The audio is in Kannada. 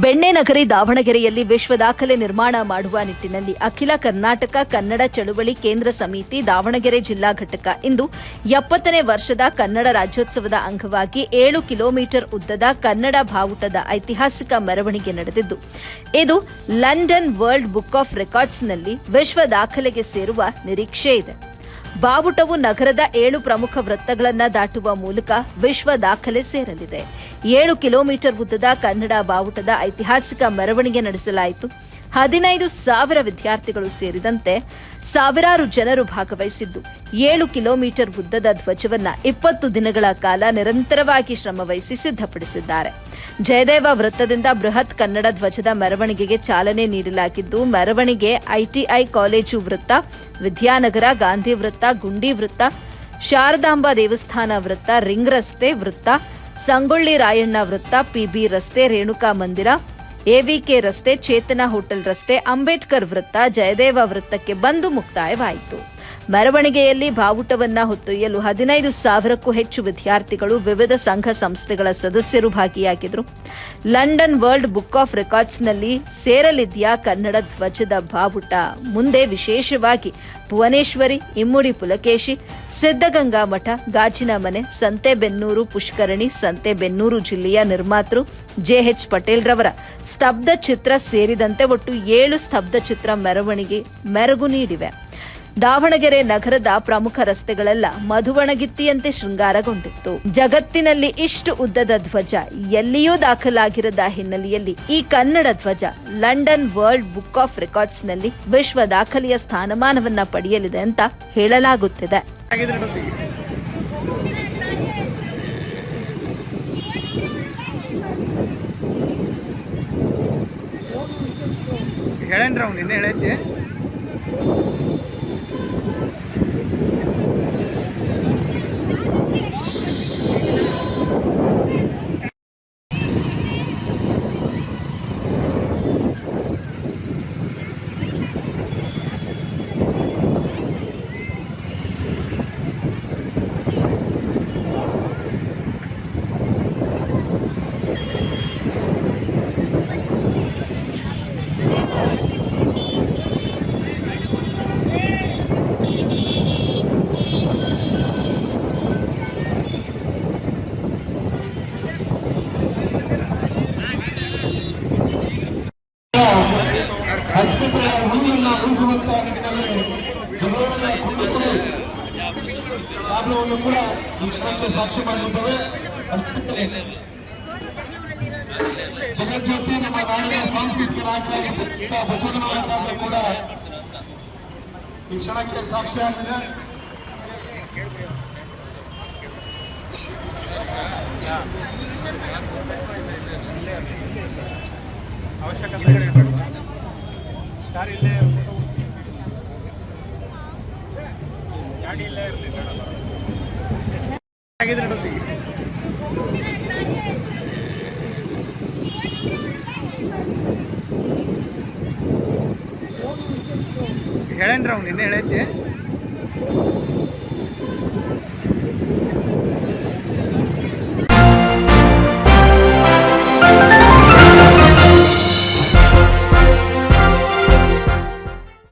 ಬೆಣ್ಣೆನಗರಿ ದಾವಣಗೆರೆಯಲ್ಲಿ ವಿಶ್ವ ದಾಖಲೆ ನಿರ್ಮಾಣ ಮಾಡುವ ನಿಟ್ಟಿನಲ್ಲಿ ಅಖಿಲ ಕರ್ನಾಟಕ ಕನ್ನಡ ಚಳುವಳಿ ಕೇಂದ್ರ ಸಮಿತಿ ದಾವಣಗೆರೆ ಜಿಲ್ಲಾ ಘಟಕ ಇಂದು 70ನೇ ವರ್ಷದ ಕನ್ನಡ ರಾಜ್ಯೋತ್ಸವದ ಅಂಗವಾಗಿ 7 ಕಿಲೋಮೀಟರ್ ಉದ್ದದ ಕನ್ನಡ ಬಾವುಟದ ಐತಿಹಾಸಿಕ ಮೆರವಣಿಗೆ ನಡೆದಿದ್ದು, ಇದು ಲಂಡನ್ ವರ್ಲ್ಡ್ ಬುಕ್ ಆಫ್ ರೆಕಾರ್ಡ್ಸ್ನಲ್ಲಿ ವಿಶ್ವ ದಾಖಲೆಗೆ ಸೇರುವ ನಿರೀಕ್ಷೆ ಇದೆ. ಬಾವುಟವು ನಗರದ 7 ಪ್ರಮುಖ ವೃತ್ತಗಳನ್ನು ದಾಟುವ ಮೂಲಕ ವಿಶ್ವ ದಾಖಲೆ ಸೇರಲಿದೆ. 7 ಕಿಲೋಮೀಟರ್ ಉದ್ದದ ಕನ್ನಡ ಬಾವುಟದ ಐತಿಹಾಸಿಕ ಮೆರವಣಿಗೆ ನಡೆಸಲಾಯಿತು. 15,000 ವಿದ್ಯಾರ್ಥಿಗಳು ಸೇರಿದಂತೆ ಸಾವಿರಾರು ಜನರು ಭಾಗವಹಿಸಿದ್ದು, 7 ಕಿಲೋಮೀಟರ್ ಉದ್ದದ ಧ್ವಜವನ್ನು 20 ದಿನಗಳ ಕಾಲ ನಿರಂತರವಾಗಿ ಶ್ರಮವಹಿಸಿ ಸಿದ್ಧಪಡಿಸಿದ್ದಾರೆ. ಜಯದೇವ ವೃತ್ತದಿಂದ ಬೃಹತ್ ಕನ್ನಡ ಧ್ವಜದ ಮೆರವಣಿಗೆಗೆ ಚಾಲನೆ ನೀಡಲಾಗಿದ್ದು, ಮೆರವಣಿಗೆ ಐಟಿಐ ಕಾಲೇಜು ವೃತ್ತ, ವಿದ್ಯಾನಗರ, ಗಾಂಧಿ ವೃತ್ತ, ಗುಂಡಿ ವೃತ್ತ, ಶಾರದಾಂಬಾ ದೇವಸ್ಥಾನ ವೃತ್ತ, ರಿಂಗ್ ರಸ್ತೆ ವೃತ್ತ, ಸಂಗೊಳ್ಳಿ ರಾಯಣ್ಣ ವೃತ್ತ, ಪಿಬಿ ರಸ್ತೆ, ರೇಣುಕಾ ಮಂದಿರ, ಎವಿಕೆ ರಸ್ತೆ, ಚೇತನ ಹೋಟೆಲ್ ರಸ್ತೆ, ಅಂಬೇಡ್ಕರ್ ವೃತ್ತ, ಜಯದೇವ ವೃತ್ತಕ್ಕೆ ಬಂದು ಮುಕ್ತಾಯವಾಯಿತು. ಮೆರವಣಿಗೆಯಲ್ಲಿ ಬಾವುಟವನ್ನ ಹೊತ್ತೊಯ್ಯಲು 15,000ಕ್ಕೂ ಹೆಚ್ಚು ವಿದ್ಯಾರ್ಥಿಗಳು, ವಿವಿಧ ಸಂಘ ಸಂಸ್ಥೆಗಳ ಸದಸ್ಯರು ಭಾಗಿಯಾಗಿದ್ದರು. ಲಂಡನ್ ವರ್ಲ್ಡ್ ಬುಕ್ ಆಫ್ ರೆಕಾರ್ಡ್ಸ್ನಲ್ಲಿ ಸೇರಲಿದ್ಯಾ ಕನ್ನಡ ಧ್ವಜದ ಬಾವುಟ? ಮುಂದೆ ವಿಶೇಷವಾಗಿ ಭುವನೇಶ್ವರಿ, ಇಮ್ಮಡಿ ಪುಲಕೇಶಿ, ಸಿದ್ದಗಂಗಾ ಮಠ, ಗಾಜಿನ ಮನೆ, ಸಂತೆಬೆನ್ನೂರು ಪುಷ್ಕರಣಿ, ಸಂತೆಬೆನ್ನೂರು ಜಿಲ್ಲೆಯ ನಿರ್ಮಾತೃ ಜೆಎಚ್ ಪಟೇಲ್ ರವರ ಸ್ತಬ್ಧ ಚಿತ್ರ ಸೇರಿದಂತೆ ಒಟ್ಟು 7 ಸ್ತಬ್ಧ ಚಿತ್ರ ಮೆರವಣಿಗೆ ಮೆರುಗು ನೀಡಿವೆ. ದಾವಣಗೆರೆ ನಗರದ ಪ್ರಮುಖ ರಸ್ತೆಗಳೆಲ್ಲ ಮಧುವಣಗಿತ್ತಿಯಂತೆ ಶೃಂಗಾರಗೊಂಡಿತ್ತು. ಜಗತ್ತಿನಲ್ಲಿ ಇಷ್ಟು ಉದ್ದದ ಧ್ವಜ ಎಲ್ಲಿಯೂ ದಾಖಲಾಗಿರದ ಹಿನ್ನೆಲೆಯಲ್ಲಿ ಈ ಕನ್ನಡ ಧ್ವಜ ಲಂಡನ್ ವರ್ಲ್ಡ್ ಬುಕ್ ಆಫ್ ರೆಕಾರ್ಡ್ಸ್ನಲ್ಲಿ ವಿಶ್ವ ದಾಖಲೆಯ ಸ್ಥಾನಮಾನವನ್ನ ಪಡೆಯಲಿದೆ ಅಂತ ಹೇಳಲಾಗುತ್ತಿದೆ. ಆಸ್ಪತ್ರೆಯ ಉಳಿವನ್ನು ಉಳಿಸುವಂತ ನಿಟ್ಟಿನಲ್ಲಿ ಜನರ ಕುಂದುಕೊಡು ಲಾಭವನ್ನು ಕೂಡ ಈ ಕ್ಷಣಕ್ಕೆ ಸಾಕ್ಷಿ ಮಾಡಲಿದ್ದೇವೆ. ಅಷ್ಟೇ ಜಗಜ್ಯೋತಿ ನಮ್ಮ ನಾಡಿನ ಸಾಂಸ್ಕೃತಿಕ ನಾಯಕರಾಗಿದ್ದ ಬಸವಣ್ಣನವರ ಕೂಡ ಈ ಕ್ಷಣಕ್ಕೆ ಸಾಕ್ಷಿಯಾಗಿದೆ. ಹೇಳೇನ್ರಿ ಅವ್ನು ನಿನ್ನೆ ಹೇಳೈತಿ.